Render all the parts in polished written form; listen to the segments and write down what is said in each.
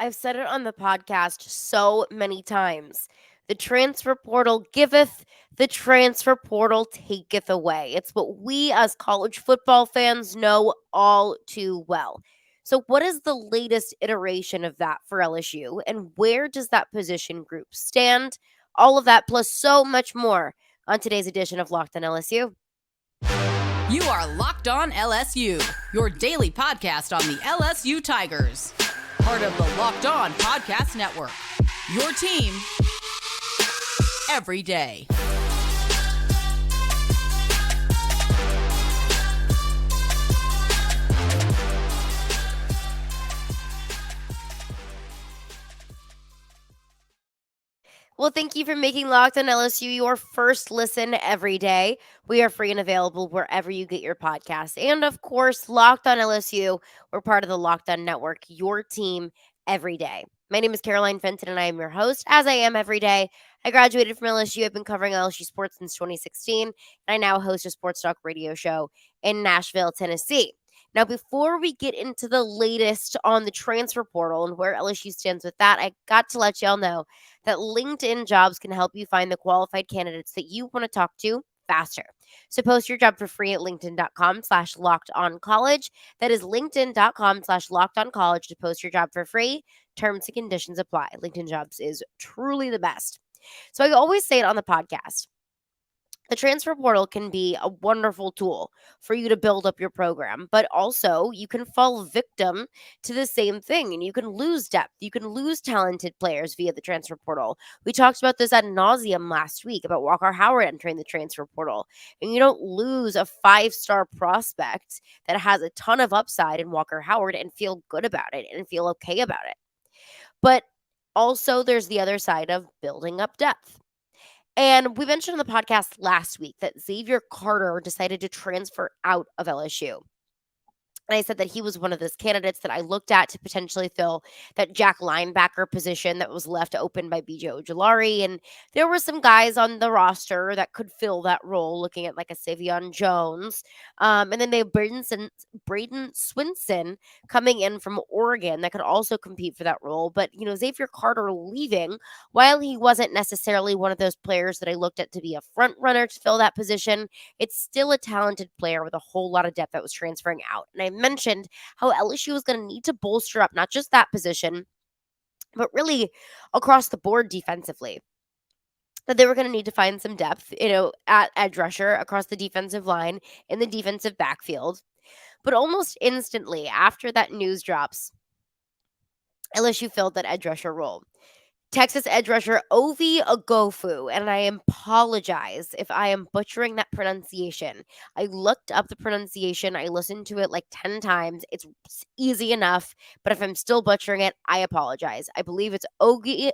I've said it on the podcast so many times. The transfer portal giveth, the transfer portal taketh away. It's what we as college football fans know all too well. So, what is the latest iteration of that for LSU, and where does that position group stand? All of that, plus so much more on today's edition of Locked on LSU. You are Locked On LSU, your daily podcast on the LSU Tigers. Part of the Locked On Podcast Network. Your team every day. Well, thank you for making Locked on LSU your first listen every day. We are free and available wherever you get your podcasts. And of course, Locked on LSU, we're part of the Locked on Network, your team every day. My name is Caroline Fenton, and I am your host, as I am every day. I graduated from LSU. I've been covering LSU sports since 2016, and I now host a sports talk radio show in Nashville, Tennessee. Now, before we get into the latest on the transfer portal and where LSU stands with that, I got to let y'all know that LinkedIn Jobs can help you find the qualified candidates that you want to talk to faster. So post your job for free at linkedin.com/lockedoncollege. That is linkedin.com/lockedoncollege to post your job for free. Terms and conditions apply. LinkedIn Jobs is truly the best. So I always say it on the podcast. The transfer portal can be a wonderful tool for you to build up your program, but also you can fall victim to the same thing and you can lose depth. You can lose talented players via the transfer portal. We talked about this ad nauseum last week about Walker Howard entering the transfer portal. And you don't lose a 5-star prospect that has a ton of upside in Walker Howard and feel good about it and feel okay about it. But also, there's the other side of building up depth. And we mentioned on the podcast last week that Zavier Carter decided to transfer out of LSU. And I said that he was one of those candidates that I looked at to potentially fill that Jack linebacker position that was left open by BJ Ojulari. And there were some guys on the roster that could fill that role, looking at like a Savion Jones. And then they have Bradyn Swinson coming in from Oregon that could also compete for that role. But, Zavier Carter leaving, while he wasn't necessarily one of those players that I looked at to be a front runner to fill that position, it's still a talented player with a whole lot of depth that was transferring out. And I mentioned how LSU is going to need to bolster up not just that position, but really across the board defensively. That they were going to need to find some depth, at edge rusher across the defensive line in the defensive backfield. But almost instantly after that news drops, LSU filled that edge rusher role. Texas edge rusher Ovie Oghoufo, and I apologize if I am butchering that pronunciation. I looked up the pronunciation. I listened to it like 10 times. It's easy enough, but if I'm still butchering it, I apologize. I believe it's Ovie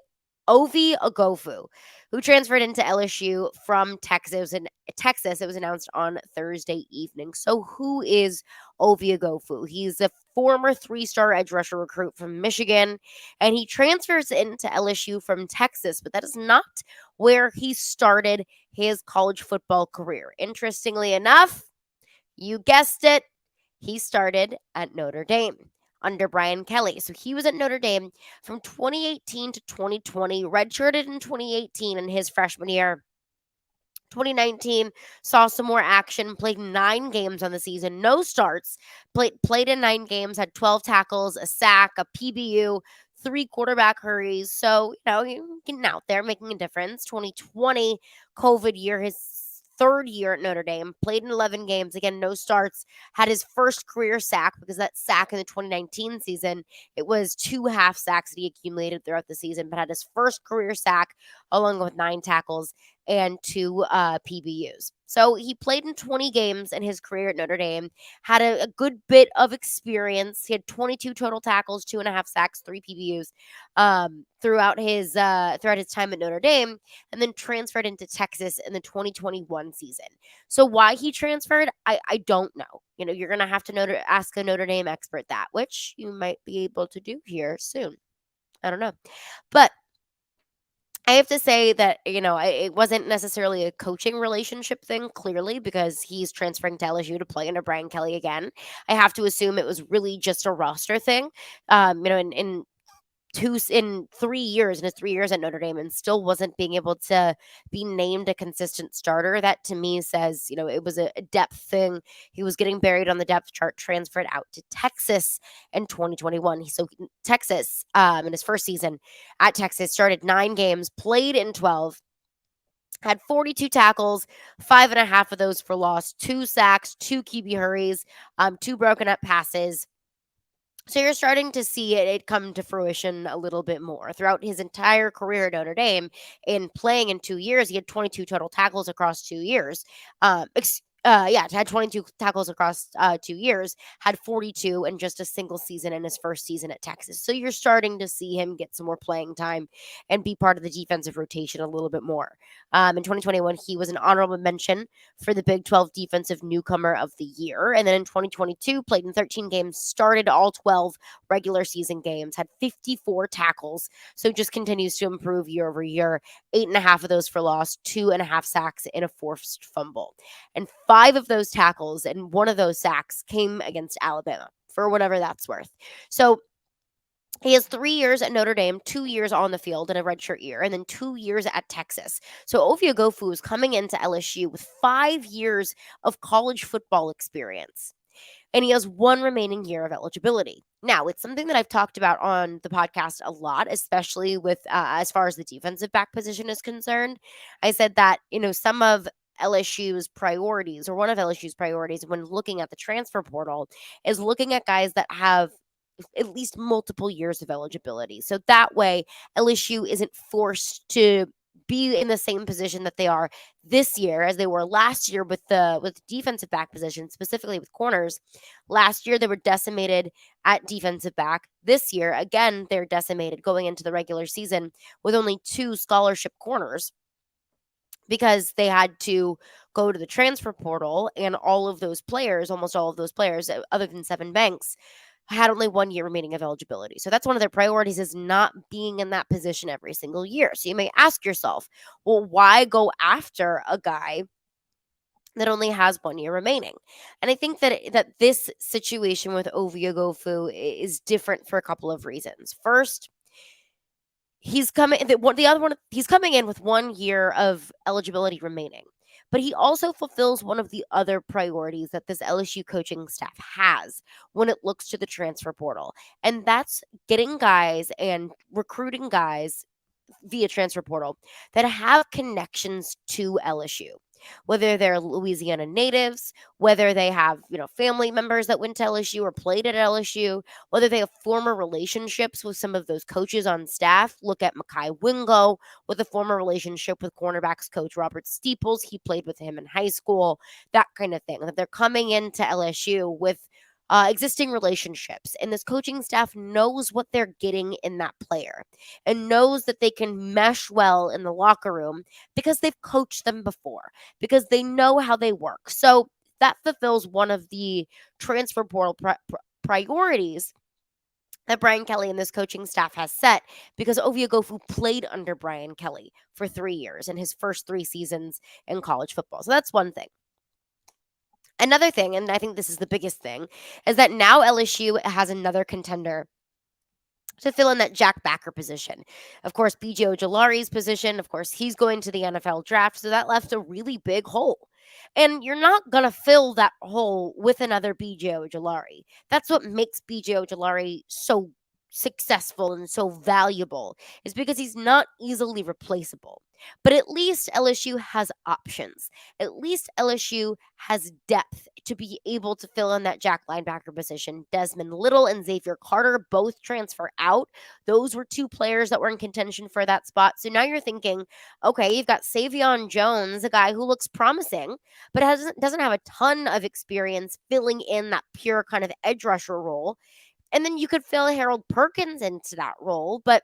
Oghoufo, who transferred into LSU from Texas. In Texas, it was announced on Thursday evening. So who is Ovie Oghoufo? He's a former 3-star edge rusher recruit from Michigan, and he transfers into LSU from Texas, but that is not where he started his college football career. Interestingly enough, you guessed it, he started at Notre Dame under Brian Kelly. So he was at Notre Dame from 2018 to 2020, redshirted in 2018 in his freshman year. 2019 saw some more action, played 9 games on the season, no starts, played in 9 games, had 12 tackles, a sack, a PBU, 3 quarterback hurries. So, getting out there, making a difference. 2020 COVID year, his 3rd year at Notre Dame, played in 11 games, again, no starts, had his first career sack because that sack in the 2019 season, it was 2 half sacks that he accumulated throughout the season, but had his first career sack along with 9 tackles and 2 PBUs. So he played in 20 games in his career at Notre Dame, had a good bit of experience. He had 22 total tackles, 2.5 sacks, 3 PBUs throughout his time at Notre Dame, and then transferred into Texas in the 2021 season. So why he transferred, I don't know. You're going to have to ask a Notre Dame expert that, which you might be able to do here soon. I don't know. But I have to say that, it wasn't necessarily a coaching relationship thing, clearly, because he's transferring to LSU to play under Brian Kelly again. I have to assume it was really just a roster thing. And in 3 years, in his 3 years at Notre Dame, and still wasn't being able to be named a consistent starter. That to me says, it was a depth thing. He was getting buried on the depth chart, transferred out to Texas in 2021. So Texas, in his first season at Texas, started 9 games, played in 12, had 42 tackles, 5.5 of those for loss, 2 sacks, 2 QB hurries, 2 broken up passes. So you're starting to see it come to fruition a little bit more. Throughout his entire career at Notre Dame, in playing in 2 years, he had 22 total tackles across 2 years. Had 22 tackles across 2 years, had 42 in just a single season in his first season at Texas. So you're starting to see him get some more playing time and be part of the defensive rotation a little bit more. In 2021, he was an honorable mention for the Big 12 Defensive Newcomer of the Year. And then in 2022, played in 13 games, started all 12 regular season games, had 54 tackles. So just continues to improve year over year. 8.5 of those for loss, 2.5 sacks, and a forced fumble. And 5 of those tackles and 1 of those sacks came against Alabama, for whatever that's worth. So he has 3 years at Notre Dame, 2 years on the field in a redshirt year, and then 2 years at Texas. So Ovie Oghoufo is coming into LSU with 5 years of college football experience, and he has 1 remaining year of eligibility. Now, it's something that I've talked about on the podcast a lot, especially with as far as the defensive back position is concerned. I said that, some of LSU's priorities, or one of LSU's priorities when looking at the transfer portal, is looking at guys that have at least multiple years of eligibility. So that way, LSU isn't forced to be in the same position that they are this year as they were last year with defensive back position, specifically with corners. Last year they were decimated at defensive back. This year, again, they're decimated going into the regular season with only 2 scholarship corners, because they had to go to the transfer portal, and almost all of those players, other than Seven Banks, had only 1 year remaining of eligibility. So that's one of their priorities, is not being in that position every single year. So you may ask yourself, well, why go after a guy that only has 1 year remaining? And I think that this situation with Ovie Oghoufo is different for a couple of reasons. First, he's coming in with 1 year of eligibility remaining. But he also fulfills one of the other priorities that this LSU coaching staff has when it looks to the transfer portal. And that's getting guys and recruiting guys via transfer portal that have connections to LSU. Whether they're Louisiana natives, whether they have, family members that went to LSU or played at LSU, whether they have former relationships with some of those coaches on staff. Look at Makai Wingo with a former relationship with cornerbacks coach Robert Steeples. He played with him in high school, that kind of thing. That they're coming into LSU with existing relationships, and this coaching staff knows what they're getting in that player and knows that they can mesh well in the locker room because they've coached them before, because they know how they work. So that fulfills one of the transfer portal priorities that Brian Kelly and this coaching staff has set, because Ovie Oghoufo played under Brian Kelly for 3 years in his first 3 seasons in college football. So that's one thing. Another thing, and I think this is the biggest thing, is that now LSU has another contender to fill in that Jack Backer position. Of course, BJ Ojulari's position, of course, he's going to the NFL draft, so that left a really big hole. And you're not going to fill that hole with another BJ Ojulari. That's what makes BJ Ojulari so successful and so valuable, is because he's not easily replaceable. But at least LSU has options. At least LSU has depth to be able to fill in that Jack linebacker position. Desmond Little and Zavier Carter both transfer out. Those were 2 players that were in contention for that spot. So now you're thinking, okay, you've got Savion Jones, a guy who looks promising, but doesn't have a ton of experience filling in that pure kind of edge rusher role. And then you could fill Harold Perkins into that role, but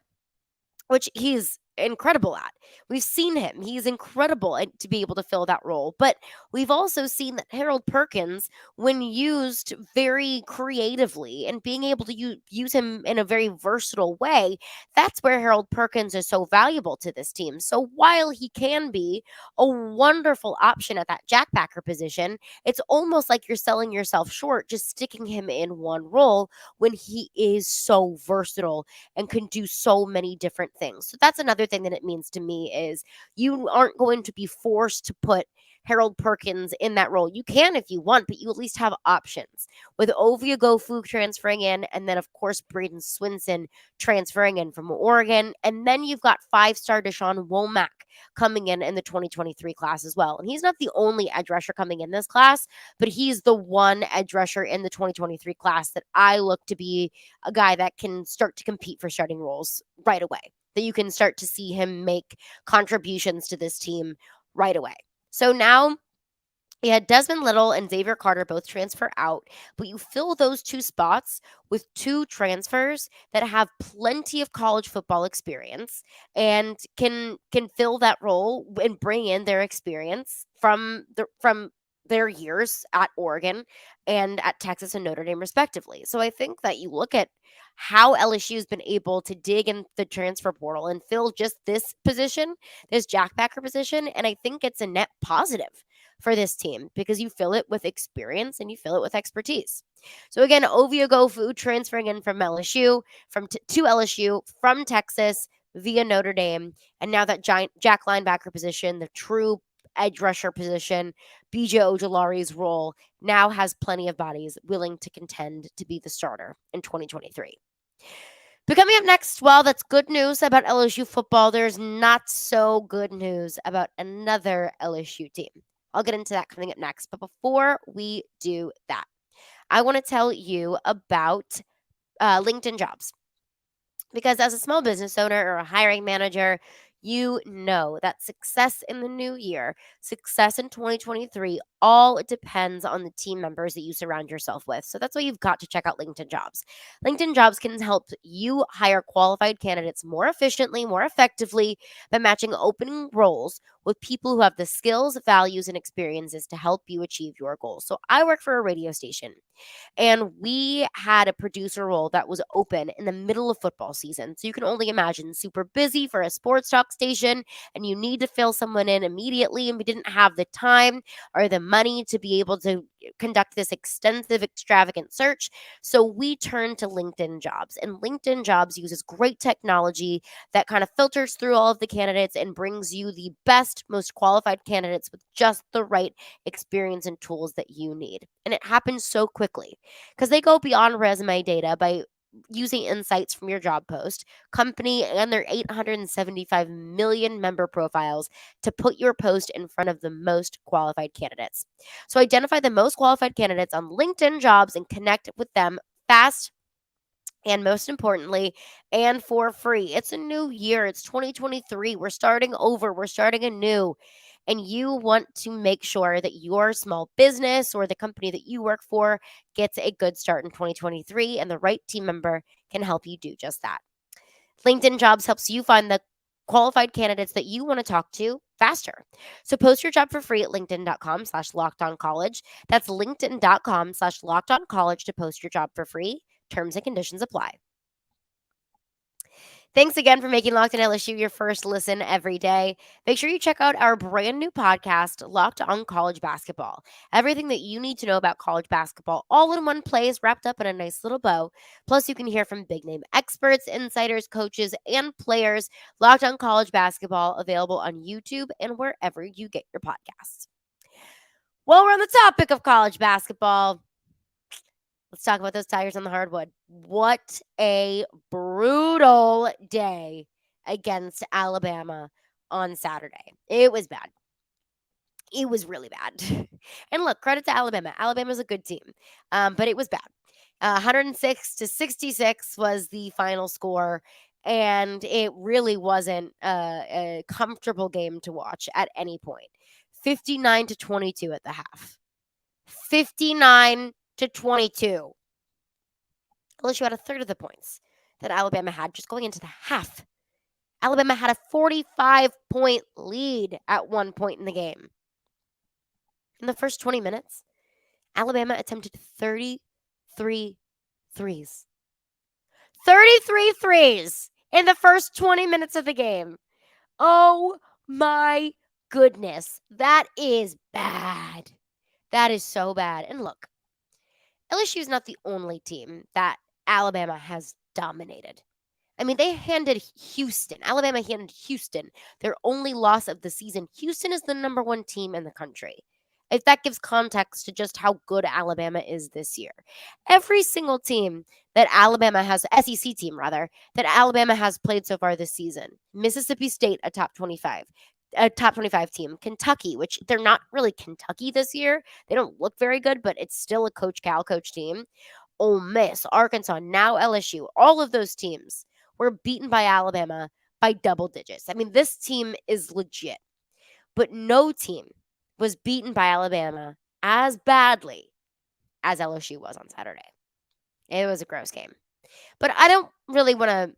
which he's incredible at. We've seen him. He's incredible to be able to fill that role. But we've also seen that Harold Perkins, when used very creatively and being able to use him in a very versatile way, that's where Harold Perkins is so valuable to this team. So while he can be a wonderful option at that jackpacker position, it's almost like you're selling yourself short just sticking him in one role when he is so versatile and can do so many different things. So that's another thing that it means to me is you aren't going to be forced to put Harold Perkins in that role. You can if you want, but you at least have options. With Ovie Oghoufo transferring in, and then of course Bradyn Swinson transferring in from Oregon, and then you've got 5-star Deshaun Womack coming in the 2023 class as well. And he's not the only edge rusher coming in this class, but he's the one edge rusher in the 2023 class that I look to be a guy that can start to compete for starting roles right away, that you can start to see him make contributions to this team right away. So now you had Desmond Little and Zavier Carter both transfer out, but you fill those two spots with two transfers that have plenty of college football experience and can fill that role and bring in their experience from their years at Oregon and at Texas and Notre Dame respectively. So I think that you look at how LSU has been able to dig in the transfer portal and fill just this position, this jackbacker position, and I think it's a net positive for this team because you fill it with experience and you fill it with expertise. So again, Ovie Oghoufo transferring in from LSU, to LSU from Texas via Notre Dame, and now that giant jack linebacker position, the true edge rusher position, BJ Ojulari's role now has plenty of bodies willing to contend to be the starter in 2023. But coming up next, well, that's good news about LSU football. There's not so good news about another LSU team. I'll get into that coming up next. But before we do that, I want to tell you about LinkedIn Jobs. Because as a small business owner or a hiring manager, you know that success in the new year, success in 2023, all depends on the team members that you surround yourself with. So that's why you've got to check out LinkedIn Jobs. LinkedIn Jobs can help you hire qualified candidates more efficiently, more effectively by matching opening roles with people who have the skills, values, and experiences to help you achieve your goals. So I work for a radio station. And we had a producer role that was open in the middle of football season. So you can only imagine super busy for a sports talk station, and you need to fill someone in immediately. And we didn't have the time or the money to be able to conduct this extensive, extravagant search. So we turned to LinkedIn Jobs. And LinkedIn Jobs uses great technology that kind of filters through all of the candidates and brings you the best, most qualified candidates with just the right experience and tools that you need. And it happens so quickly because they go beyond resume data by using insights from your job post, company, and their 875 million member profiles to put your post in front of the most qualified candidates. So identify the most qualified candidates on LinkedIn Jobs and connect with them fast and most importantly, and for free. It's a new year. It's 2023. We're starting over. We're starting anew. And you want to make sure that your small business or the company that you work for gets a good start in 2023, and the right team member can help you do just that. LinkedIn Jobs helps you find the qualified candidates that you want to talk to faster. So post your job for free at linkedin.com/lockedoncollege. That's linkedin.com/lockedoncollege to post your job for free. Terms and conditions apply. Thanks again for making Locked On LSU your first listen every day. Make sure you check out our brand new podcast, Locked On College Basketball. Everything that you need to know about college basketball all in one place, wrapped up in a nice little bow. Plus, you can hear from big name experts, insiders, coaches, and players. Locked On College Basketball, available on YouTube and wherever you get your podcasts. Well, we're on the topic of college basketball. Let's talk about those Tigers on the hardwood. What a brutal day against Alabama on Saturday. It was bad. It was really bad. And look, credit to Alabama. Alabama's a good team, but it was bad. 106-66 was the final score, and it really wasn't a comfortable game to watch at any point. 59-22 at the half. 59-22. LSU had a third of the points that Alabama had just going into the half. Alabama had a 45-point lead at one point in the game. In the first 20 minutes, Alabama attempted 33 threes. 33 threes in the first 20 minutes of the game. Oh my goodness. That is bad. That is so bad. And look, LSU is not the only team that Alabama has dominated. I mean, they handed Houston, Alabama handed Houston their only loss of the season. Houston is the number one team in the country. If that gives context to just how good Alabama is this year. Every single team that Alabama has, SEC team rather, that Alabama has played so far this season. Mississippi State, a top 25 team. Kentucky, which they're not really Kentucky this year. They don't look very good, but it's still a Coach Cal coach team. Ole Miss, Arkansas, now LSU, all of those teams were beaten by Alabama by double digits. I mean, this team is legit, but no team was beaten by Alabama as badly as LSU was on Saturday. It was a gross game. But I don't really want to,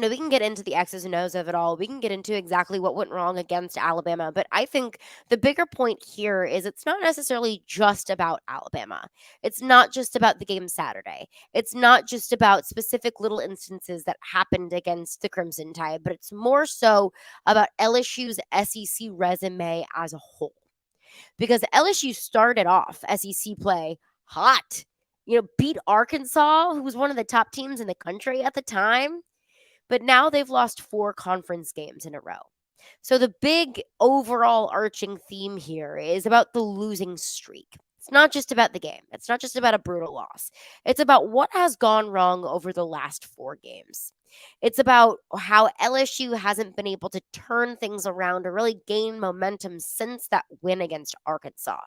we can get into the X's and O's of it all. We can get into exactly what went wrong against Alabama. But I think the bigger point here is it's not necessarily just about Alabama. It's not just about the game Saturday. It's not just about specific little instances that happened against the Crimson Tide, but it's more so about LSU's SEC resume as a whole. Because LSU started off SEC play hot. Beat Arkansas, who was one of the top teams in the country at the time. But now they've lost 4 conference games in a row. So the big overall arching theme here is about the losing streak. It's not just about the game. It's not just about a brutal loss. It's about what has gone wrong over the last 4 games. It's about how LSU hasn't been able to turn things around or really gain momentum since that win against Arkansas.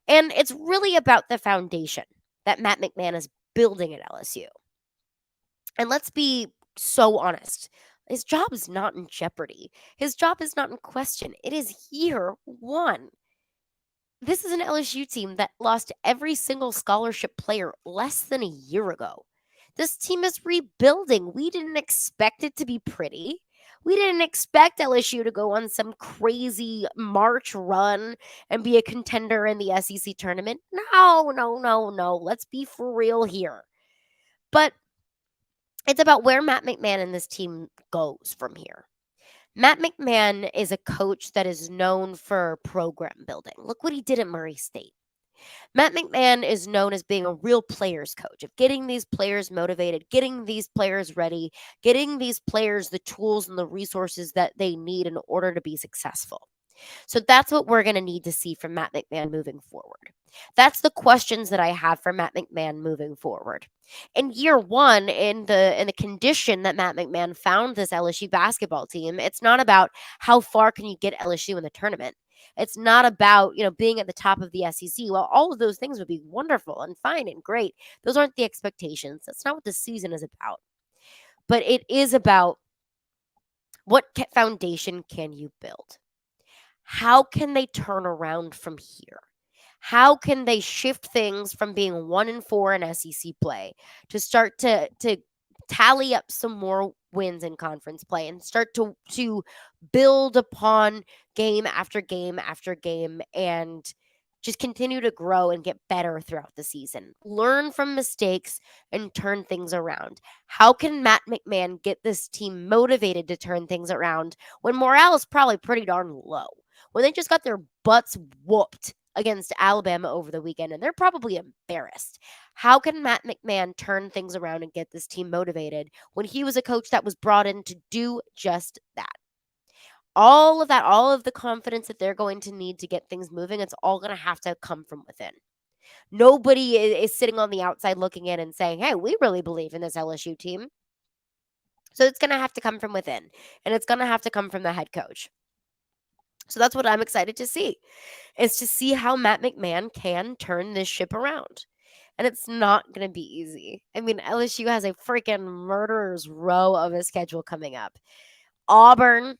And it's really about the foundation that Matt McMahon is building at LSU. And let's be so honest. His job is not in jeopardy. His job is not in question. It is year 1. This is an LSU team that lost every single scholarship player less than a year ago. This team is rebuilding. We didn't expect it to be pretty. We didn't expect LSU to go on some crazy March run and be a contender in the SEC tournament. No. Let's be for real here. But it's about where Matt McMahon and this team goes from here. Matt McMahon is a coach that is known for program building. Look what he did at Murray State. Matt McMahon is known as being a real players coach, of getting these players motivated, getting these players ready, getting these players the tools and the resources that they need in order to be successful. So that's what we're going to need to see from Matt McMahon moving forward. That's the questions that I have for Matt McMahon moving forward. In year 1, in the condition that Matt McMahon found this LSU basketball team, it's not about how far can you get LSU in the tournament. It's not about, being at the top of the SEC. Well, all of those things would be wonderful and fine and great. Those aren't the expectations. That's not what the season is about. But it is about what foundation can you build? How can they turn around from here? How can they shift things from being 1-4 in SEC play to start to tally up some more wins in conference play and start to build upon game after game after game and just continue to grow and get better throughout the season? Learn from mistakes and turn things around. How can Matt McMahon get this team motivated to turn things around when morale is probably pretty darn low? When they just got their butts whooped against Alabama over the weekend, and they're probably embarrassed. How can Matt McMahon turn things around and get this team motivated when he was a coach that was brought in to do just that? All of that, all of the confidence that they're going to need to get things moving, it's all going to have to come from within. Nobody is sitting on the outside looking in and saying, hey, we really believe in this LSU team. So it's going to have to come from within, and it's going to have to come from the head coach. So that's what I'm excited to see, is to see how Matt McMahon can turn this ship around. And it's not going to be easy. I mean, LSU has a freaking murderer's row of a schedule coming up. Auburn,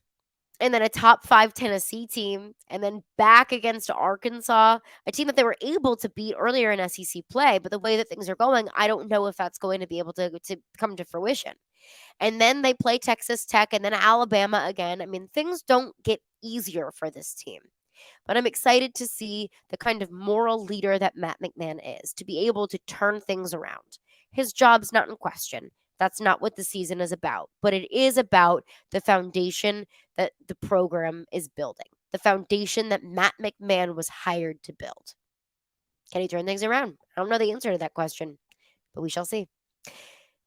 and then a top 5 Tennessee team, and then back against Arkansas, a team that they were able to beat earlier in SEC play. But the way that things are going, I don't know if that's going to be able to come to fruition. And then they play Texas Tech and then Alabama again. I mean, things don't get easier for this team. But I'm excited to see the kind of moral leader that Matt McMahon is, to be able to turn things around. His job's not in question. That's not what the season is about. But it is about the foundation that the program is building, the foundation that Matt McMahon was hired to build. Can he turn things around? I don't know the answer to that question, but we shall see.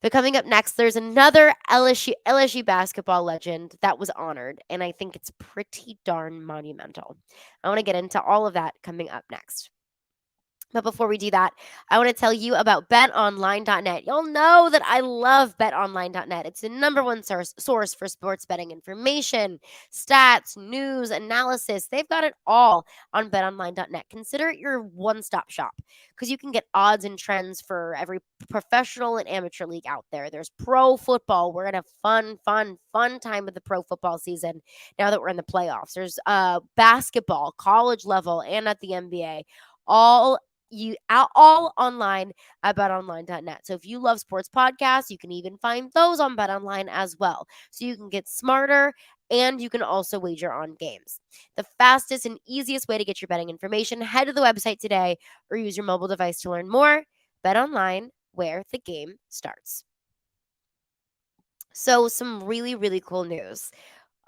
But coming up next, there's another LSU basketball legend that was honored, and I think it's pretty darn monumental. I want to get into all of that coming up next. But before we do that, I want to tell you about betonline.net. You'll know that I love betonline.net. It's the number one source for sports betting information, stats, news, analysis. They've got it all on betonline.net. Consider it your one-stop shop because you can get odds and trends for every professional and amateur league out there. There's pro football. We're in a fun time of the pro football season now that we're in the playoffs. There's basketball, college level, and at the NBA. All online at betonline.net. So if you love sports podcasts, you can even find those on BetOnline as well. So you can get smarter and you can also wager on games. The fastest and easiest way to get your betting information, head to the website today or use your mobile device to learn more. BetOnline, where the game starts. So some really, really cool news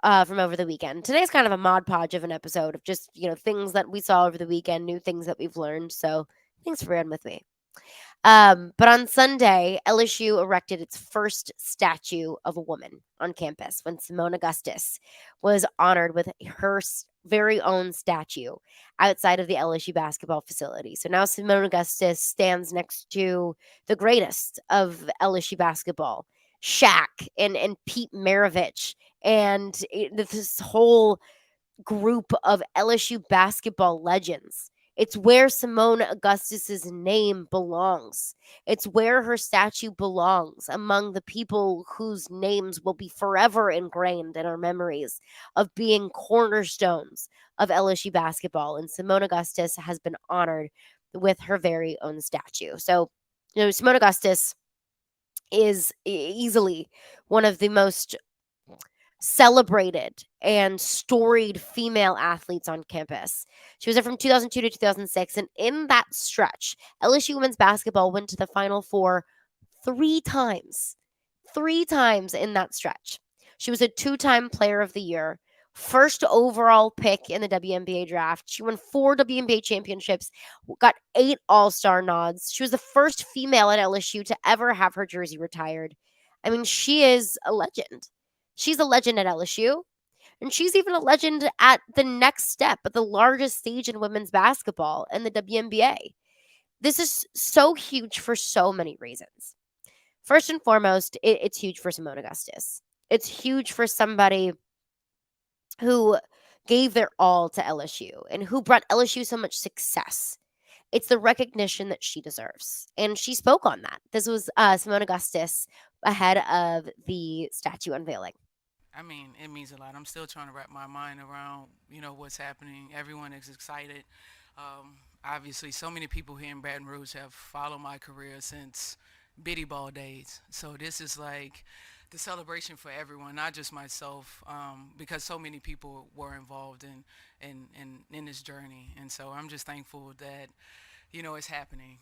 from over the weekend. Today's kind of a Mod Podge of an episode of just, things that we saw over the weekend, new things that we've learned. So thanks for being with me. But on Sunday, LSU erected its first statue of a woman on campus when Seimone Augustus was honored with her very own statue outside of the LSU basketball facility. So now Seimone Augustus stands next to the greatest of LSU basketball, Shaq and Pete Maravich, and this whole group of LSU basketball legends. It's where Seimone Augustus's name belongs. It's where her statue belongs, among the people whose names will be forever ingrained in our memories of being cornerstones of LSU basketball. And Seimone Augustus has been honored with her very own statue. So, Seimone Augustus is easily one of the most celebrated and storied female athletes on campus. She was there from 2002 to 2006, and in that stretch, LSU women's basketball went to the Final Four 3 times. 3 times in that stretch. She was a 2-time Player of the Year, first overall pick in the WNBA draft. She won 4 WNBA championships, got 8 All-Star nods. She was the first female at LSU to ever have her jersey retired. I mean, she is a legend. She's a legend at LSU, and she's even a legend at the next step, at the largest stage in women's basketball in the WNBA. This is so huge for so many reasons. First and foremost, it's huge for Seimone Augustus. It's huge for somebody who gave their all to LSU and who brought LSU so much success. It's the recognition that she deserves. And she spoke on that. This was Seimone Augustus ahead of the statue unveiling. I mean, it means a lot. I'm still trying to wrap my mind around, what's happening. Everyone is excited. Obviously, so many people here in Baton Rouge have followed my career since Biddy Ball days. So this is like the celebration for everyone, not just myself, because so many people were involved in this journey. And so I'm just thankful that, it's happening.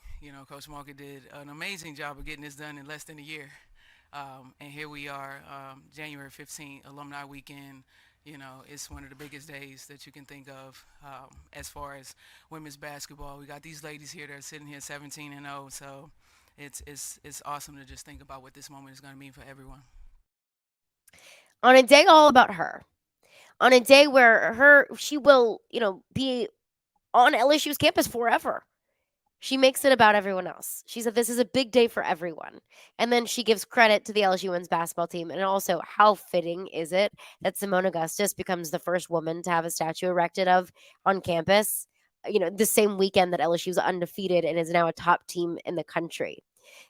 Coach Market did an amazing job of getting this done in less than a year. And here we are, January 15th, Alumni Weekend. It's one of the biggest days that you can think of as far as women's basketball. We got these ladies here that are sitting here 17-0, so it's awesome to just think about what this moment is going to mean for everyone. On a day all about her, on a day where she will, be on LSU's campus forever. She makes it about everyone else. She said this is a big day for everyone. And then she gives credit to the LSU women's basketball team. And also, how fitting is it that Seimone Augustus becomes the first woman to have a statue erected of on campus, the same weekend that LSU is undefeated and is now a top team in the country.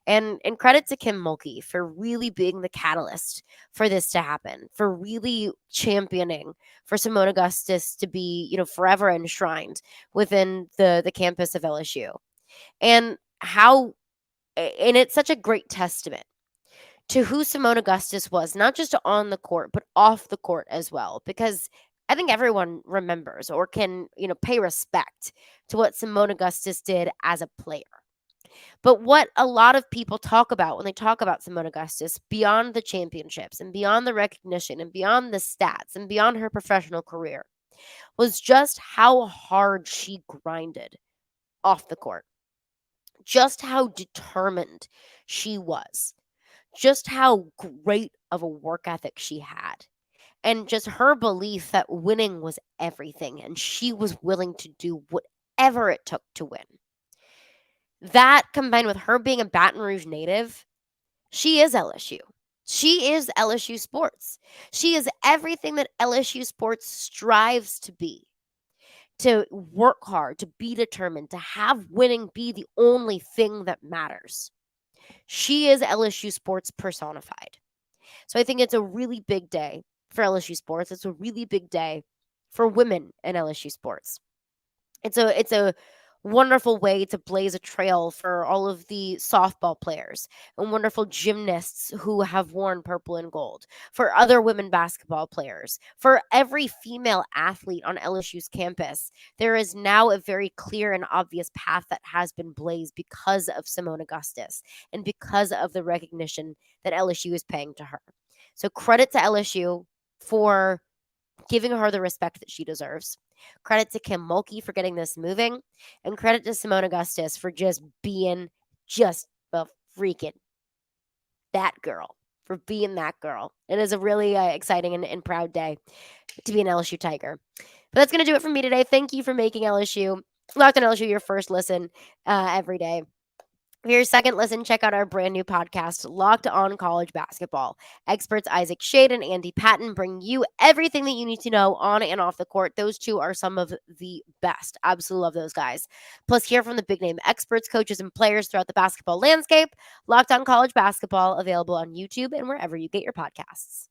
And credit to Kim Mulkey for really being the catalyst for this to happen, for really championing for Seimone Augustus to be, forever enshrined within the campus of LSU. And it's such a great testament to who Seimone Augustus was, not just on the court, but off the court as well. Because I think everyone remembers or can, pay respect to what Seimone Augustus did as a player. But what a lot of people talk about when they talk about Seimone Augustus, beyond the championships and beyond the recognition and beyond the stats and beyond her professional career, was just how hard she grinded off the court, just how determined she was, just how great of a work ethic she had, and just her belief that winning was everything and she was willing to do whatever it took to win. That combined with her being a Baton Rouge native, she is LSU. She is LSU sports. She is everything that LSU sports strives to be. To work hard, to be determined, to have winning be the only thing that matters. She is LSU sports personified. So I think it's a really big day for LSU sports. It's a really big day for women in LSU sports. It's a wonderful way to blaze a trail for all of the softball players and wonderful gymnasts who have worn purple and gold, for other women basketball players, for every female athlete on LSU's campus. There is now a very clear and obvious path that has been blazed because of Seimone Augustus and because of the recognition that LSU is paying to her. So credit to LSU for giving her the respect that she deserves. Credit to Kim Mulkey for getting this moving, and credit to Seimone Augustus for just being just the freaking that girl, for being that girl. It is a really exciting and proud day to be an LSU Tiger. But that's going to do it for me today. Thank you for making LSU, Locked on LSU, your first listen every day. For your second listen, check out our brand new podcast, Locked On College Basketball. Experts Isaac Shade and Andy Patton bring you everything that you need to know on and off the court. Those two are some of the best. Absolutely love those guys. Plus, hear from the big name experts, coaches, and players throughout the basketball landscape. Locked On College Basketball, available on YouTube and wherever you get your podcasts.